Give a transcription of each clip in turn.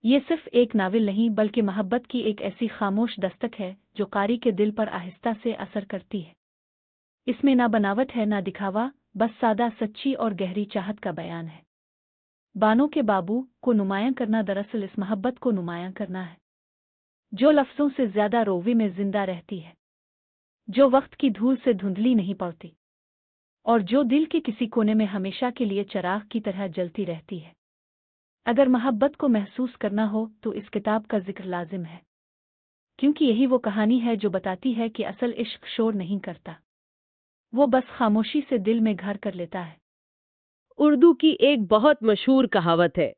ये सिर्फ एक नावल नहीं बल्कि मोहब्बत की एक ऐसी खामोश दस्तक है जो कारी के दिल पर आहिस्ता से असर करती है। इसमें ना बनावट है ना दिखावा, बस सादा सच्ची और गहरी चाहत का बयान है। बानो के बाबू को नुमायां करना दरअसल इस मोहब्बत को नुमायां करना है, जो लफ्ज़ों से ज़्यादा रोवे में जिंदा रहती है, जो वक्त की धूल से धुंधली नहीं पड़ती और जो दिल के किसी कोने में हमेशा के लिए चिराग की तरह जलती रहती है। अगर मोहब्बत को महसूस करना हो तो इस किताब का जिक्र लाजिम है, क्योंकि यही वो कहानी है जो बताती है कि असल इश्क शोर नहीं करता, वो बस खामोशी से दिल में घर कर लेता है। उर्दू की एक बहुत मशहूर कहावत है,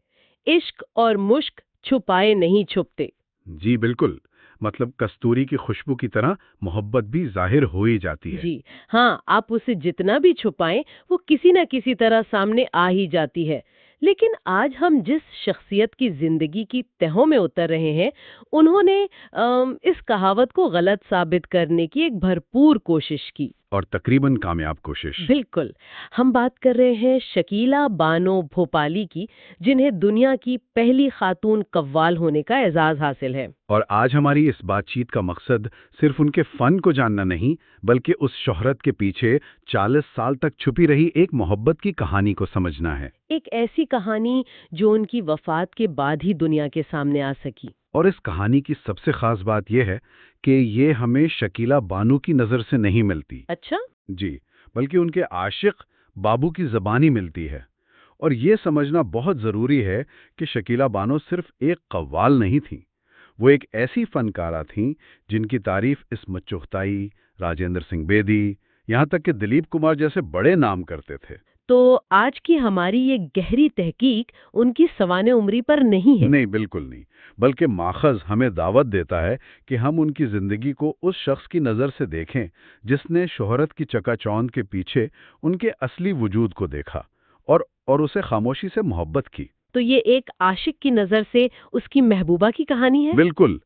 इश्क और मुश्क छुपाए नहीं छुपते। जी बिल्कुल। मतलब कस्तूरी की खुशबू की तरह मोहब्बत भी जाहिर हो ही जाती है। जी हाँ, आप उसे जितना भी छुपाएं वो किसी न किसी तरह सामने आ ही जाती है। लेकिन आज हम जिस शख्सियत की जिंदगी की तहों में उतर रहे हैं, उन्होंने इस कहावत को गलत साबित करने की एक भरपूर कोशिश की। और तकरीबन कामयाब कोशिश। बिल्कुल। हम बात कर रहे हैं शकीला बानो भोपाली की, जिन्हें दुनिया की पहली खातून कव्वाल होने का एजाज हासिल है। और आज हमारी इस बातचीत का मकसद सिर्फ उनके फन को जानना नहीं, बल्कि उस शोहरत के पीछे 40 साल तक छुपी रही एक मोहब्बत की कहानी को समझना है। एक ऐसी कहानी जो उनकी वफात के बाद ही दुनिया के सामने आ सकी। और इस कहानी की सबसे खास बात यह है कि ये हमें शकीला बानो की नज़र से नहीं मिलती। अच्छा। जी, बल्कि उनके आशिक बाबू की ज़बानी मिलती है। और ये समझना बहुत ज़रूरी है कि शकीला बानो सिर्फ एक कव्वाल नहीं थी, वो एक ऐसी फनकारा थीं जिनकी तारीफ इस्मत चुगताई, राजेंद्र सिंह बेदी, यहाँ तक कि दिलीप कुमार जैसे बड़े नाम करते थे। तो आज की हमारी ये गहरी तहकीक उनकी सवाने उम्री पर नहीं है। नहीं, बिल्कुल नहीं। बल्कि माखज़ हमें दावत देता है कि हम उनकी ज़िंदगी को उस शख्स की नज़र से देखें जिसने शोहरत की चकाचौंध के पीछे उनके असली वजूद को देखा और उसे खामोशी से मोहब्बत की। तो ये एक आशिक की नजर से उसकी महबूबा की कहानी है। बिल्कुल।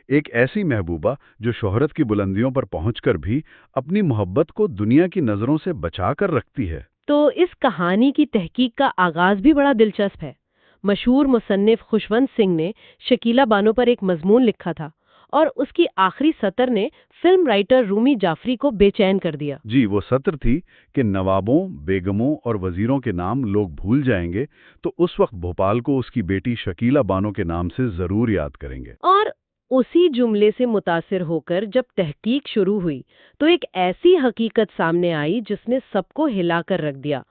एक ऐसी महबूबा जो शोहरत की बुलंदियों पर पहुंचकर भी अपनी मोहब्बत को दुनिया की नज़रों से बचा कर रखती है। तो इस कहानी की तहकीक का आगाज भी बड़ा दिलचस्प है। मशहूर मुसन्निफ खुशवंत सिंह ने शकीला बानो पर एक मजमून लिखा था और उसकी आखिरी सतर ने फिल्म राइटर रूमी जाफरी को बेचैन कर दिया। जी, वो सत्र थी कि नवाबों, बेगमों और वजीरों के नाम लोग भूल जाएंगे, तो उस वक्त भोपाल को उसकी बेटी शकीला बानो के नाम से जरूर याद करेंगे। और उसी जुमले से मुतासिर होकर जब तहकीक शुरू हुई तो एक ऐसी हकीकत सामने आई जिसने सबको हिलाकर रख दिया।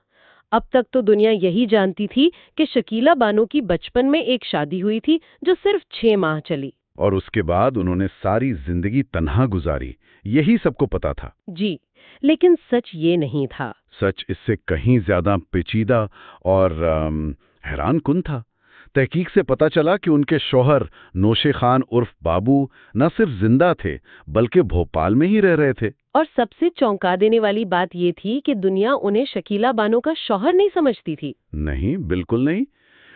अब तक तो दुनिया यही जानती थी कि शकीला बानो की बचपन में एक शादी हुई थी जो सिर्फ 6 माह चली। और उसके बाद उन्होंने सारी जिंदगी तन्हा गुजारी, यही सबको पता था। जी, लेकिन सच ये नहीं था। सच इससे कहीं ज्यादा पेचीदा और हैरानकुन था। तहकीक से पता चला कि उनके शौहर नौशे खान उर्फ बाबू न सिर्फ जिंदा थे, बल्कि भोपाल में ही रह रहे थे। और सबसे चौंका देने वाली बात ये थी कि दुनिया उन्हें शकीला बानो का शौहर नहीं समझती थी। नहीं, बिल्कुल नहीं।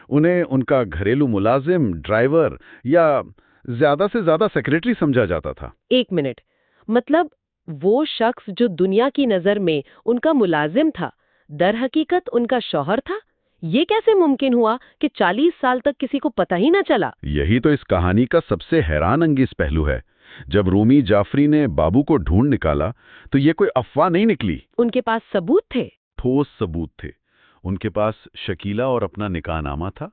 उन्हें उनका घरेलू मुलाजिम, ड्राइवर या ज्यादा से ज्यादा सेक्रेटरी समझा जाता था। एक मिनट, मतलब वो शख्स जो दुनिया की नजर में उनका मुलाजिम था, दर हकीकत उनका शौहर था। ये कैसे मुमकिन हुआ कि 40 साल तक किसी को पता ही ना चला? यही तो इस कहानी का सबसे हैरान अंगेज पहलू है। जब रूमी जाफरी ने बाबू को ढूंढ निकाला तो ये कोई अफवाह नहीं निकली। उनके पास सबूत थे। ठोस सबूत थे। उनके पास शकीला और अपना निकाहनामा था,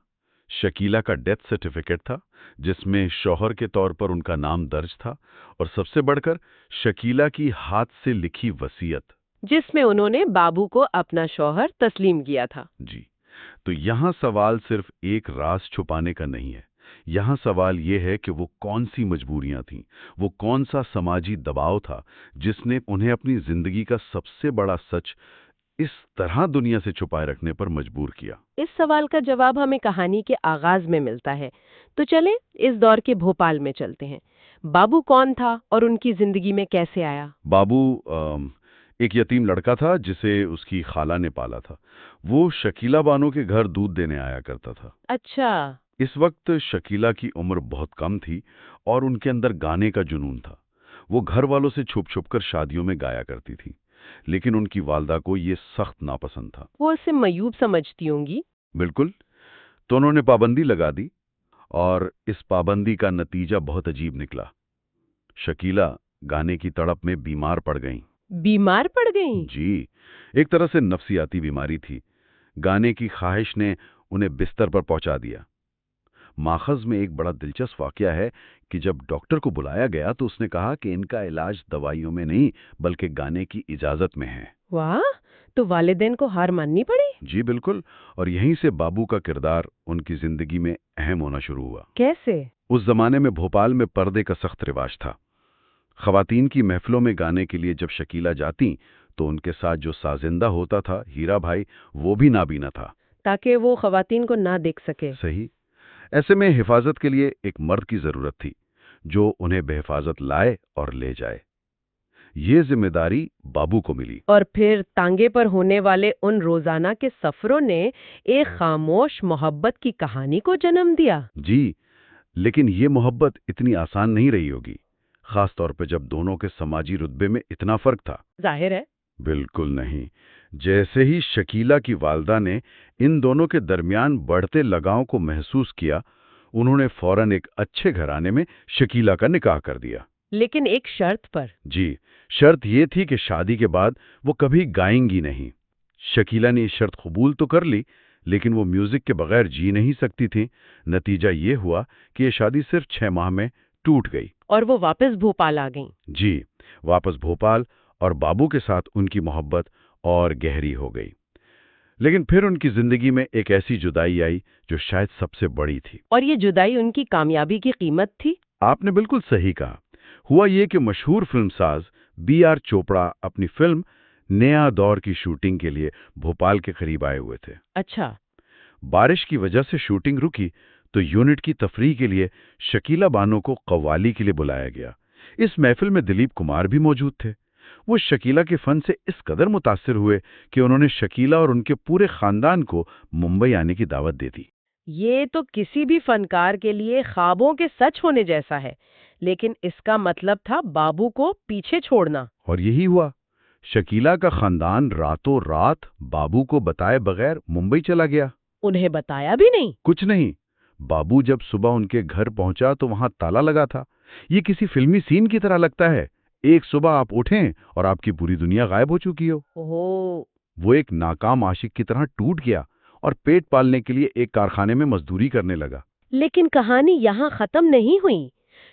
शकीला का डेथ सर्टिफिकेट था जिसमें शौहर के तौर पर उनका नाम दर्ज था, और सबसे बढ़कर शकीला की हाथ से लिखी वसीयत, जिसमें उन्होंने बाबू को अपना शौहर तस्लीम किया था। जी। तो यहाँ सवाल सिर्फ एक राज छुपाने का नहीं है। यहाँ सवाल ये है कि वो कौन सी मजबूरियां थीं, वो कौन सा समाजी दबाव था जिसने उन्हें अपनी जिंदगी का सबसे बड़ा सच इस तरह दुनिया से छुपाए रखने पर मजबूर किया। इस सवाल का जवाब हमें कहानी के आगाज में मिलता है। तो चलें इस दौर के भोपाल में चलते हैं। बाबू कौन था और उनकी जिंदगी में कैसे आया? बाबू एक यतीम लड़का था जिसे उसकी खाला ने पाला था। वो शकीला बानो के घर दूध देने आया करता था। अच्छा। इस वक्त शकीला की उम्र बहुत कम थी और उनके अंदर गाने का जुनून था। वो घर वालों से छुप छुप कर शादियों में गाया करती थी, लेकिन उनकी वालदा को ये सख्त नापसंद था। वो उसे मयूब समझती होंगी। बिल्कुल। तो उन्होंने पाबंदी लगा दी। और इस पाबंदी का नतीजा बहुत अजीब निकला। शकीला गाने की तड़प में बीमार पड़ गईं। बीमार पड़ गईं? जी, एक तरह से नफसियाती बीमारी थी। गाने की ख्वाहिश ने उन्हें बिस्तर पर पहुंचा दिया। माखज़ में एक बड़ा दिलचस्प वाकया है कि जब डॉक्टर को बुलाया गया तो उसने कहा कि इनका इलाज दवाइयों में नहीं बल्कि गाने की इजाजत में है। वाह, तो वालिदैन को हार माननी पड़ी? जी बिल्कुल, और यहीं से बाबू का किरदार उनकी जिंदगी में अहम होना शुरू हुआ। कैसे? उस जमाने में भोपाल में पर्दे का सख्त रिवाज था। खवातीन की महफिलों में गाने के लिए जब शकीला जाती तो उनके साथ जो साजिंदा होता था हीरा भाई, वो भी नाबीना था। ताकि वो खवातीन को ना देख सके। सही। ऐसे में हिफाजत के लिए एक मर्द की जरूरत थी जो उन्हें बेहिफाजत लाए और ले जाए। ये जिम्मेदारी बाबू को मिली। और फिर तांगे पर होने वाले उन रोजाना के सफरों ने एक खामोश मोहब्बत की कहानी को जन्म दिया। जी, लेकिन ये मोहब्बत इतनी आसान नहीं रही होगी, खास तौर पे जब दोनों के समाजी रुतबे में इतना फर्क था। जाहिर है। बिल्कुल नहीं। जैसे ही शकीला की वालदा ने इन दोनों के दरमियान बढ़ते लगाव को महसूस किया, उन्होंने फौरन एक अच्छे घराने में शकीला का निकाह कर दिया। लेकिन एक शर्त पर। जी, शर्त ये थी कि शादी के बाद वो कभी गाएंगी नहीं। शकीला ने ये शर्त कबूल तो कर ली, लेकिन वो म्यूजिक के बगैर जी नहीं सकती थी। नतीजा ये हुआ कि ये शादी सिर्फ 6 माह में टूट गई। और वो वापस भोपाल आ गईं। जी, वापस भोपाल, और बाबू के साथ उनकी मोहब्बत और गहरी हो गई। लेकिन फिर उनकी जिंदगी में एक ऐसी जुदाई आई जो शायद सबसे बड़ी थी। और ये जुदाई उनकी कामयाबी की कीमत थी। आपने बिल्कुल सही कहा। हुआ ये कि मशहूर फिल्मसाज B.R. चोपड़ा अपनी फिल्म नया दौर की शूटिंग के लिए भोपाल के करीब आए हुए थे। अच्छा। बारिश की वजह से शूटिंग रुकी तो यूनिट की तफरीह के लिए शकीला बानो को कव्वाली के लिए बुलाया गया। इस महफिल में दिलीप कुमार भी मौजूद थे। वो शकीला के फन से इस कदर मुतासिर हुए कि उन्होंने शकीला और उनके पूरे खानदान को मुंबई आने की दावत दे दी। ये तो किसी भी फनकार के लिए ख्वाबों के सच होने जैसा है, लेकिन इसका मतलब था बाबू को पीछे छोड़ना। और यही हुआ। शकीला का खानदान रातों रात बाबू को बताए बगैर मुंबई चला गया। उन्हें बताया भी नहीं? कुछ नहीं। बाबू जब सुबह उनके घर पहुंचा तो वहां ताला लगा था। ये किसी फिल्मी सीन की तरह लगता है। एक सुबह आप उठें और आपकी पूरी दुनिया गायब हो चुकी हो। ओह। वो एक नाकाम आशिक की तरह टूट गया और पेट पालने के लिए एक कारखाने में मजदूरी करने लगा। लेकिन कहानी यहाँ खत्म नहीं हुई।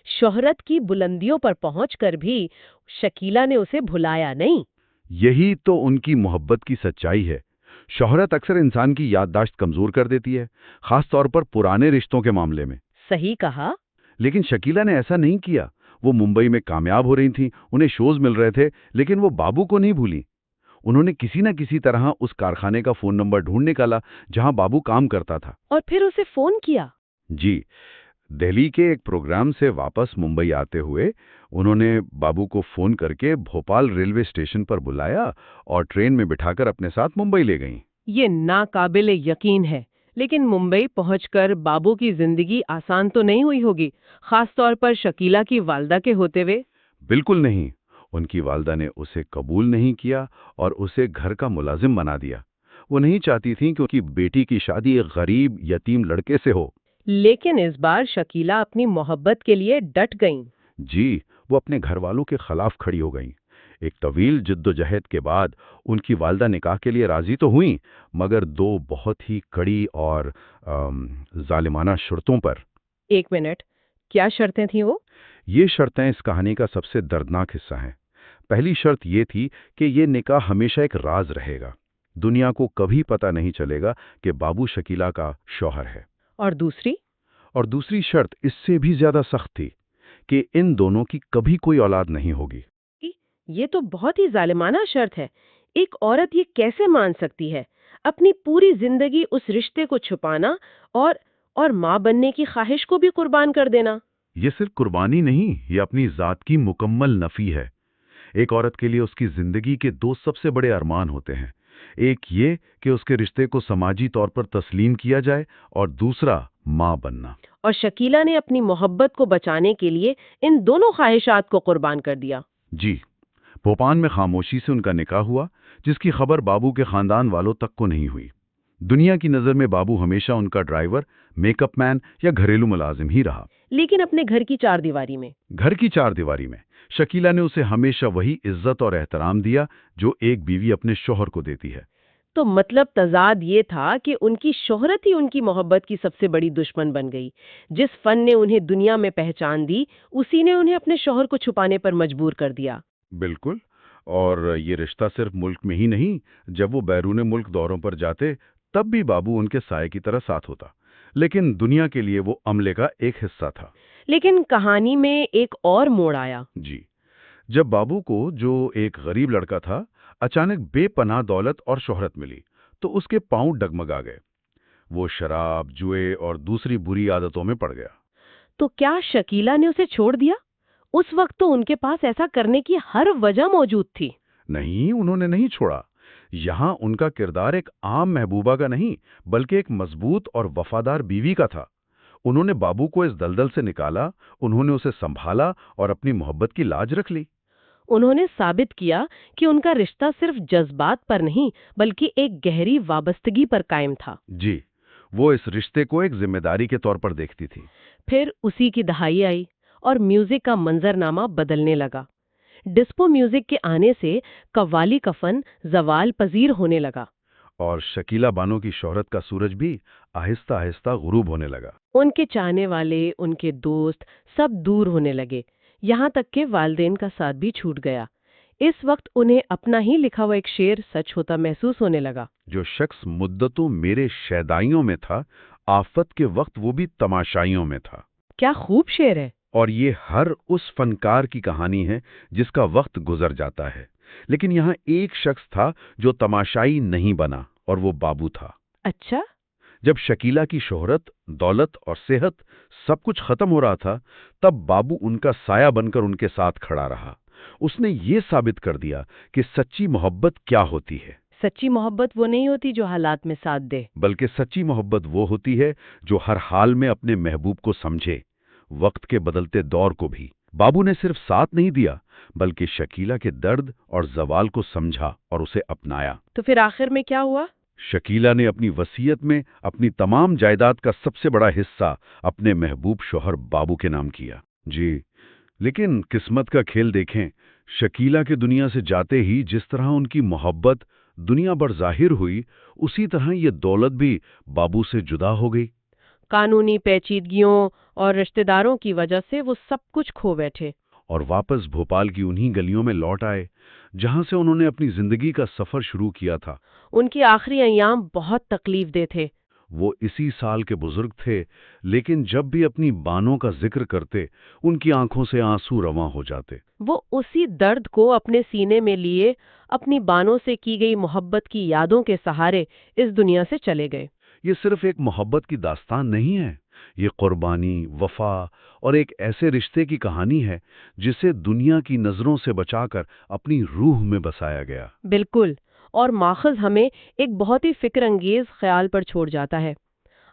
शोहरत की बुलंदियों पर पहुंचकर भी शकीला ने उसे भुलाया नहीं। यही तो उनकी मोहब्बत की सच्चाई है। शोहरत अक्सर इंसान की याददाश्त कमजोर कर देती है, खास तौर पर पुराने रिश्तों के मामले में। सही कहा। लेकिन शकीला ने ऐसा नहीं किया। वो मुंबई में कामयाब हो रही थीं, उन्हें शोज मिल रहे थे, लेकिन वो बाबू को नहीं भूली। उन्होंने किसी न किसी तरह उस कारखाने का फोन नंबर ढूंढ निकाला जहां बाबू काम करता था। और फिर उसे फोन किया। जी, दिल्ली के एक प्रोग्राम से वापस मुंबई आते हुए उन्होंने बाबू को फोन करके भोपाल रेलवे स्टेशन पर बुलाया और ट्रेन में बिठाकर अपने साथ मुंबई ले गईं। ये नाकाबिले यकीन है। लेकिन मुंबई पहुंचकर बाबू की जिंदगी आसान तो नहीं हुई होगी, खास तौर पर शकीला की वालदा के होते हुए। बिल्कुल नहीं। उनकी वालदा ने उसे कबूल नहीं किया और उसे घर का मुलाजिम बना दिया। वो नहीं चाहती थी कि उनकी बेटी की शादी एक गरीब यतीम लड़के से हो। लेकिन इस बार शकीला अपनी मोहब्बत के लिए डट गईं। जी, वो अपने घर वालों के खिलाफ खड़ी हो गईं। एक तवील जिद्दोजहद के बाद उनकी वालदा निकाह के लिए राजी तो हुई, मगर 2 बहुत ही कड़ी और जालिमाना शर्तों पर। एक मिनट, क्या शर्तें थीं वो? ये शर्तें इस कहानी का सबसे दर्दनाक हिस्सा हैं। पहली शर्त ये थी कि ये निकाह हमेशा एक राज रहेगा। दुनिया को कभी पता नहीं चलेगा कि बाबू शकीला का शौहर है। और दूसरी? और दूसरी शर्त इससे भी ज्यादा सख्त थी कि इन दोनों की कभी कोई औलाद नहीं होगी। ये तो बहुत ही जालिमाना शर्त है। एक औरत ये कैसे मान सकती है? अपनी पूरी जिंदगी उस रिश्ते को छुपाना और माँ बनने की ख्वाहिश को भी कुर्बान कर देना। ये सिर्फ कुर्बानी नहीं, ये अपनी जात की मुकम्मल नफी है। एक औरत के लिए उसकी जिंदगी के 2 सबसे बड़े अरमान होते हैं। एक ये कि उसके रिश्ते को समाजी तौर पर तस्लीम किया जाए और दूसरा माँ बनना। और शकीला ने अपनी मोहब्बत को बचाने के लिए इन दोनों ख्वाहिशात को कुर्बान कर दिया। जी, भोपाल में खामोशी से उनका निकाह हुआ, जिसकी खबर बाबू के खानदान वालों तक को नहीं हुई। दुनिया की नज़र में बाबू हमेशा उनका ड्राइवर, मेकअप मैन या घरेलू मुलाजिम ही रहा। लेकिन अपने घर की चारदीवारी में। घर की चारदीवारी में शकीला ने उसे हमेशा वही इज्जत और एहतराम दिया जो एक बीवी अपने शौहर को देती है। तो मतलब तजाद ये था कि उनकी शोहरत ही उनकी मोहब्बत की सबसे बड़ी दुश्मन बन गई। जिस फन ने उन्हें दुनिया में पहचान दी, उसी ने उन्हें अपने शौहर को छुपाने पर मजबूर कर दिया। बिल्कुल। और ये रिश्ता सिर्फ मुल्क में ही नहीं, जब वो बैरून मुल्क दौरों पर जाते तब भी बाबू उनके साये की तरह साथ होता। लेकिन दुनिया के लिए वो अमले का एक हिस्सा था। लेकिन कहानी में एक और मोड़ आया। जी। जब बाबू को, जो एक गरीब लड़का था, अचानक बेपनाह दौलत और शोहरत मिली, तो उसके पांव डगमगा गए। वो शराब, जुए और दूसरी बुरी आदतों में पड़ गया। तो क्या शकीला ने उसे छोड़ दिया? उस वक्त तो उनके पास ऐसा करने की हर वजह मौजूद थी। नहीं, उन्होंने नहीं छोड़ा। यहाँ उनका किरदार एक आम महबूबा का नहीं, बल्कि एक मजबूत और वफादार बीवी का था। उन्होंने बाबू को इस दलदल से निकाला, उन्होंने उसे संभाला और अपनी मोहब्बत की लाज रख ली। उन्होंने साबित किया कि उनका रिश्ता सिर्फ जज्बात पर नहीं, बल्कि एक गहरी वाबस्तगी पर कायम था। जी, वो इस रिश्ते को एक जिम्मेदारी के तौर पर देखती थी। फिर उसी की दहाई आई और म्यूजिक का मंजरनामा बदलने लगा। डिस्को म्यूजिक के आने से कव्वाली कफन जवाल पजीर होने लगा। और शकीला बानो की शोहरत का सूरज भी आहिस्ता आहिस्ता गुरूब होने लगा। उनके चाहने वाले, उनके दोस्त सब दूर होने लगे। यहाँ तक कि वालदेन का साथ भी छूट गया। इस वक्त उन्हें अपना ही लिखा हुआ एक शेर सच होता महसूस होने लगा। जो शख्स मुद्दतों मेरे शैदाइयों में था, आफत के वक्त वो भी तमाशाइयों में था। क्या खूब शेर है। और ये हर उस फनकार की कहानी है जिसका वक्त गुजर जाता है। लेकिन यहाँ एक शख्स था जो तमाशाई नहीं बना, और वो बाबू था। अच्छा। जब शकीला की शोहरत, दौलत और सेहत सब कुछ खत्म हो रहा था, तब बाबू उनका साया बनकर उनके साथ खड़ा रहा। उसने ये साबित कर दिया कि सच्ची मोहब्बत क्या होती है। सच्ची मोहब्बत वो नहीं होती जो हालात में साथ दे, बल्कि सच्ची मोहब्बत वो होती है जो हर हाल में अपने महबूब को समझे, वक्त के बदलते दौर को भी। बाबू ने सिर्फ साथ नहीं दिया, बल्कि शकीला के दर्द और जवाल को समझा और उसे अपनाया। तो फिर आखिर में क्या हुआ? शकीला ने अपनी वसीयत में अपनी तमाम जायदाद का सबसे बड़ा हिस्सा अपने महबूब शौहर बाबू के नाम किया। जी, लेकिन किस्मत का खेल देखें। शकीला के दुनिया से जाते ही जिस तरह उनकी मोहब्बत दुनिया भर जाहिर हुई, उसी तरह ये दौलत भी बाबू से जुदा हो गई। कानूनी पेचीदगियों और रिश्तेदारों की वजह से वो सब कुछ खो बैठे। और वापस भोपाल की उन्हीं गलियों में लौट आए जहां से उन्होंने अपनी जिंदगी का सफर शुरू किया था। उनके आखिरी अय्याम बहुत तकलीफदेह थे। वो इसी साल के बुजुर्ग थे, लेकिन जब भी अपनी बानों का जिक्र करते, उनकी आंखों से आंसू रवां हो जाते। वो उसी दर्द को अपने सीने में लिए अपनी बानों से की गई मोहब्बत की यादों के सहारे इस दुनिया से चले गए। ये सिर्फ एक मोहब्बत की दास्तान नहीं है, ये कुर्बानी, वफा और एक ऐसे रिश्ते की कहानी है जिसे दुनिया की नजरों से बचाकर अपनी रूह में बसाया गया। बिल्कुल। और माखज़ हमें एक बहुत ही फिक्रअंगेज ख्याल पर छोड़ जाता है।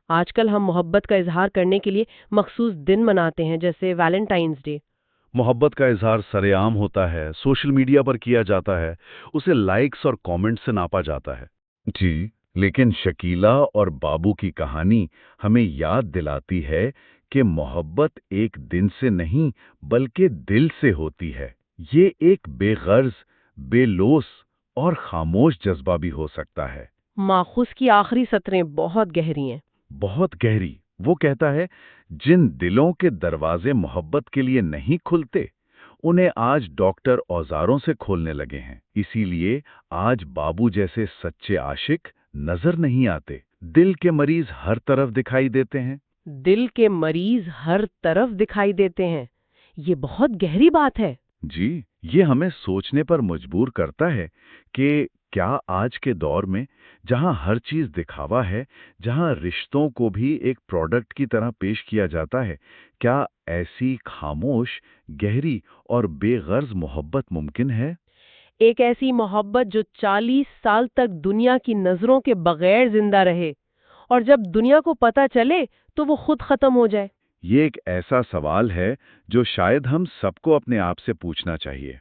आजकल हम मोहब्बत का इजहार करने के लिए मखसूस दिन मनाते हैं, जैसे वैलेंटाइंस डे। मोहब्बत का इजहार सरेआम होता है, सोशल मीडिया पर किया जाता है, उसे लाइक्स और कमेंट्स से नापा जाता है। जी, लेकिन शकीला और बाबू की कहानी हमें याद दिलाती है कि मोहब्बत एक दिन से नहीं, बल्कि दिल से होती है। ये एक बेगर्ज, बेलोस और खामोश जज्बा भी हो सकता है। माखूस की आखिरी सतरें बहुत गहरी हैं। बहुत गहरी। वो कहता है, जिन दिलों के दरवाजे मोहब्बत के लिए नहीं खुलते, उन्हें आज डॉक्टर औजारों से खोलने लगे हैं। इसीलिए आज बाबू जैसे सच्चे आशिक नजर नहीं आते, दिल के मरीज हर तरफ दिखाई देते हैं। दिल के मरीज हर तरफ दिखाई देते हैं। ये बहुत गहरी बात है। जी, ये हमें सोचने पर मजबूर करता है कि क्या आज के दौर में, जहां हर चीज दिखावा है, जहां रिश्तों को भी एक प्रोडक्ट की तरह पेश किया जाता है, क्या ऐसी खामोश, गहरी और बेगर्ज मोहब्बत मुमकिन है? एक ऐसी मोहब्बत जो 40 साल तक दुनिया की नजरों के बगैर जिंदा रहे, और जब दुनिया को पता चले तो वो खुद खत्म हो जाए। ये एक ऐसा सवाल है जो शायद हम सबको अपने आप से पूछना चाहिए।